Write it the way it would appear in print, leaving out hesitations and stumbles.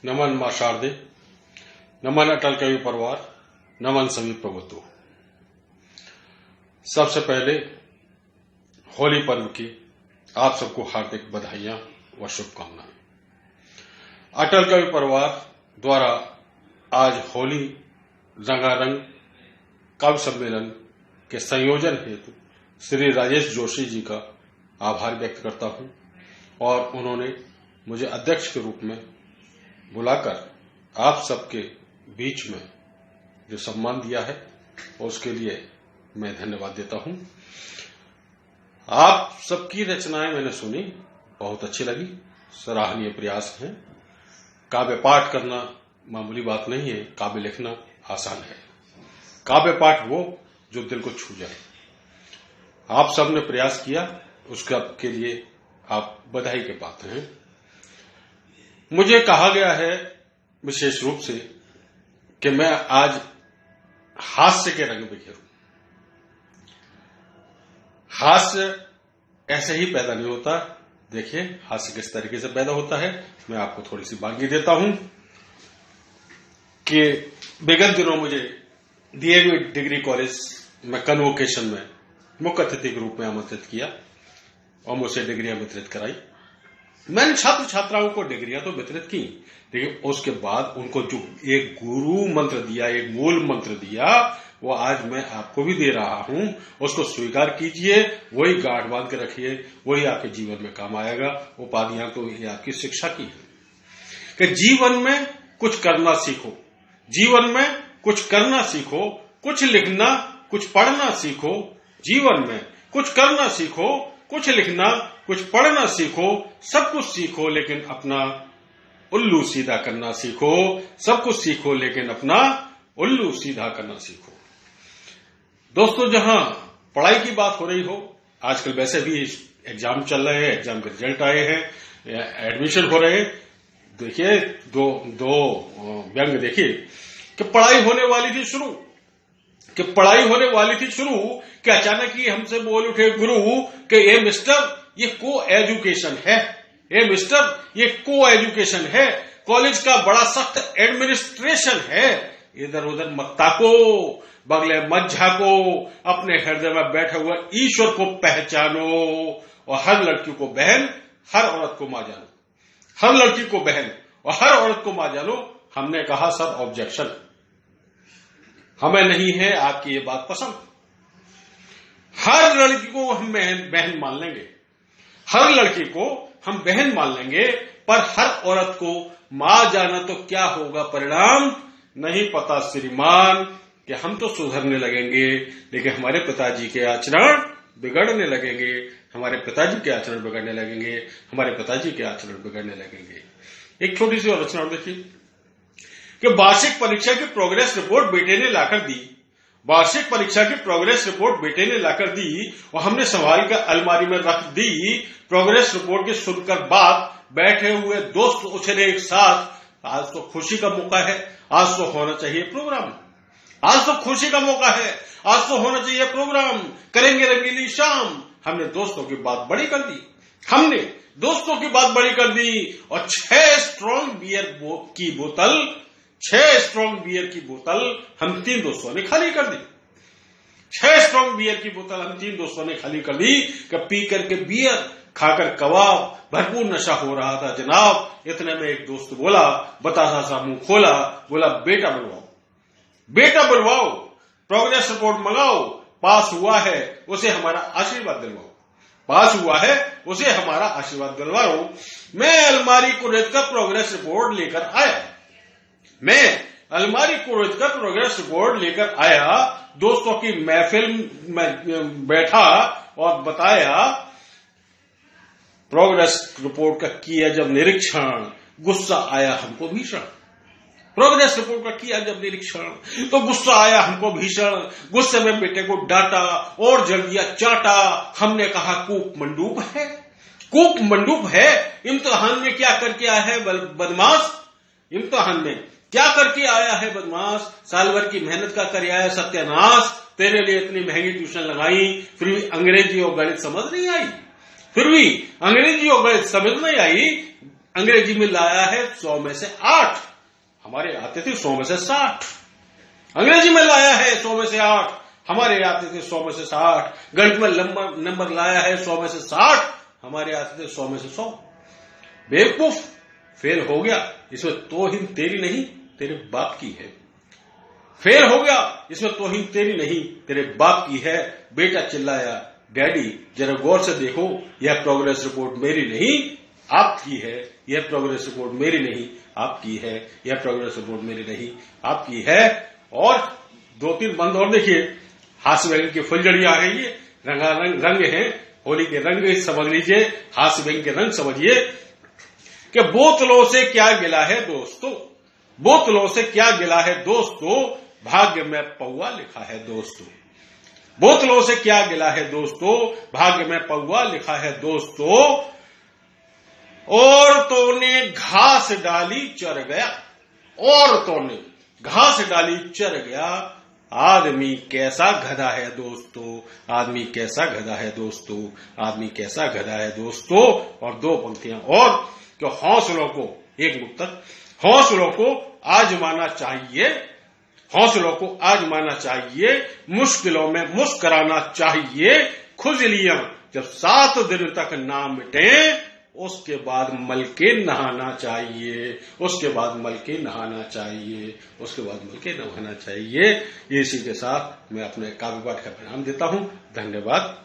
नमन मां शारदे, नमन अटल कवि परिवार, नमन सभी प्रभुत्व। सबसे पहले होली पर्व की आप सबको हार्दिक बधाइयां व शुभकामनाएं। अटल कवि परिवार द्वारा आज होली रंगारंग कवि सम्मेलन के संयोजन हेतु श्री राजेश जोशी जी का आभार व्यक्त करता हूं और उन्होंने मुझे अध्यक्ष के रूप में बुलाकर आप सबके बीच में जो सम्मान दिया है उसके लिए मैं धन्यवाद देता हूं। आप सबकी रचनाएं मैंने सुनी, बहुत अच्छी लगी, सराहनीय प्रयास हैं। काव्य पाठ करना मामूली बात नहीं है, काव्य लिखना आसान है। काव्य पाठ वो जो दिल को छू जाए। आप सबने प्रयास किया, उसके लिए आप बधाई के पात्र हैं। मुझे कहा गया है विशेष रूप से कि मैं आज हास्य के रंग बिखेरूं। हास्य ऐसे ही पैदा नहीं होता। देखिए हास्य किस तरीके से पैदा होता है, मैं आपको थोड़ी सी बांगी देता हूं कि विगत दिनों मुझे डीएवी डिग्री कॉलेज में कन्वोकेशन में मुख्य अतिथि के रूप में आमंत्रित किया और मुझसे डिग्रियां वितरित कराई। मैंने छात्र छात्राओं को डिग्रियां तो वितरित की, लेकिन उसके बाद उनको जो एक गुरु मंत्र दिया, एक मूल मंत्र दिया, वो आज मैं आपको भी दे रहा हूं। उसको स्वीकार कीजिए, वही गांठ बांध के रखिए, वही आपके जीवन में काम आएगा। उपाधियां तो ये आपकी शिक्षा की है कि जीवन में कुछ करना सीखो, जीवन में कुछ करना सीखो, कुछ लिखना, कुछ पढ़ना सीखो। जीवन में कुछ करना सीखो, कुछ लिखना, कुछ पढ़ना सीखो, सब कुछ सीखो लेकिन अपना उल्लू सीधा करना सीखो। सब कुछ सीखो लेकिन अपना उल्लू सीधा करना सीखो। दोस्तों, जहां पढ़ाई की बात हो रही हो, आजकल वैसे भी एग्जाम चल रहे हैं, एग्जाम के रिजल्ट आए हैं, एडमिशन हो रहे हैं। देखिए दो व्यंग देखिए कि पढ़ाई होने वाली थी शुरू, कि अचानक ही हमसे बोल उठे गुरु कि ये मिस्टर ये को एजुकेशन है, ये मिस्टर ये को एजुकेशन है, कॉलेज का बड़ा सख्त एडमिनिस्ट्रेशन है। इधर उधर मत ताको, बगले मत झाको, अपने हृदय में बैठे हुए ईश्वर को पहचानो और हर लड़की को बहन, हर औरत को मां जानो। हर लड़की को बहन और हर औरत को मां जानो। हमने कहा सर ऑब्जेक्शन, हमें नहीं है आपकी ये बात पसंद। हर लड़की को हम बहन मान लेंगे, हर लड़की को हम बहन मान लेंगे, पर हर औरत को मां जाना तो क्या होगा परिणाम नहीं पता श्रीमान। कि हम तो सुधरने लगेंगे लेकिन हमारे पिताजी के आचरण बिगड़ने लगेंगे, हमारे पिताजी के आचरण बिगड़ने लगेंगे, हमारे पिताजी के आचरण बिगड़ने लगेंगे। एक छोटी सी और रचना देखिए कि वार्षिक परीक्षा की प्रोग्रेस रिपोर्ट बेटे ने लाकर दी, वार्षिक परीक्षा की प्रोग्रेस रिपोर्ट बेटे ने लाकर दी और हमने संभाल कर अलमारी में रख दी। प्रोग्रेस रिपोर्ट की सुनकर बात बैठे हुए दोस्त उछले एक साथ। आज तो खुशी का मौका है, आज तो होना चाहिए प्रोग्राम, आज तो खुशी का मौका है, आज तो होना चाहिए प्रोग्राम, करेंगे रंगीली शाम। हमने दोस्तों की बात बड़ी कर दी, हमने दोस्तों की बात बड़ी कर दी और 6 स्ट्रॉन्ग बियर की बोतल, 6 स्ट्रॉन्ग बियर की बोतल हम 3 दोस्तों ने खाली कर दी। 6 स्ट्रॉन्ग बियर की बोतल हम 3 दोस्तों ने खाली कर दी कि पी करके बियर, खाकर कबाब, भरपूर नशा हो रहा था जनाब। इतने में एक दोस्त बोला, बतासा सा मुंह खोला, बोला बेटा बुलवाओ, बेटा बुलवाओ, प्रोग्रेस रिपोर्ट मंगाओ, पास हुआ है उसे हमारा आशीर्वाद दिलवाओ, पास हुआ है उसे हमारा आशीर्वाद दिलवाओ। मैं अलमारी को रेत कर प्रोग्रेस रिपोर्ट लेकर आया, मैं अलमारी को रेत कर प्रोग्रेस रिपोर्ट लेकर आया। दोस्तों की महफिल में बैठा और बताया प्रोग्रेस रिपोर्ट का किया जब निरीक्षण, गुस्सा आया हमको भीषण। प्रोग्रेस रिपोर्ट का किया जब निरीक्षण तो गुस्सा आया हमको भीषण। गुस्से में बेटे को डांटा और जड़ दिया चाटा। हमने कहा कूक मंडूप है, कूक मंडूप है। इम्तिहान में क्या करके आया है बदमाश, इम्तिहान में क्या करके आया है बदमाश। साल भर की मेहनत का कर आया सत्यानाश। तेरे लिए इतनी महंगी ट्यूशन लगाई, फिर भी अंग्रेजी और गणित समझ नहीं आई, फिर भी अंग्रेजी और गणित समझ नहीं आई। अंग्रेजी में लाया है 100 में से 8। हमारे आते थे 100 में से 60। अंग्रेजी में लाया है 100 में से 8, हमारे आते थे 100 में से 60। गणित में नंबर लाया है 100 में से 60, हमारे आते थे 100 में से 100। बेवकूफ, फेल हो गया, इसमें तौहीन तेरी नहीं तेरे बाप की है। फेल हो गया, इसमें तौहीन तेरी नहीं तेरे बाप की है। बेटा चिल्लाया, डैडी जरा गौर से देखो, यह प्रोग्रेस रिपोर्ट मेरी नहीं आपकी है। यह प्रोग्रेस रिपोर्ट मेरी नहीं आपकी है। यह प्रोग्रेस रिपोर्ट मेरी नहीं आपकी है। और 2-3 बंद और देखिए। हास्य व्यंग की फुलझड़ी आ गई है, रंगारंग रंग है, होली के रंग समझ लीजिए, हास्य व्यंग के रंग समझिए। कि बोतलों से क्या गिला है दोस्तों, बोतलों से क्या गिला है दोस्तों, भाग्य में पौआ लिखा है दोस्तों। बोतलों से क्या गिला है दोस्तों, भाग्य में पौआ लिखा है दोस्तों। औरतों ने घास डाली चर गया, औरतों ने घास डाली चर गया। आदमी कैसा गधा है दोस्तों, आदमी कैसा गधा है दोस्तों, आदमी कैसा गधा है दोस्तों। और 2 पंक्तियां और कि हौसलों को, एक मुक्तक, हौसलों को आजमाना चाहिए, हौसलों को आजमाना चाहिए, मुश्किलों में मुस्कुराना चाहिए। खुजलियां जब 7 दिन तक ना मिटे, उसके बाद मल के नहाना चाहिए, उसके बाद मल के नहाना चाहिए, उसके बाद मल के नहाना चाहिए। इसी के साथ मैं अपने काव्य पाठ का परिणाम देता हूं। धन्यवाद।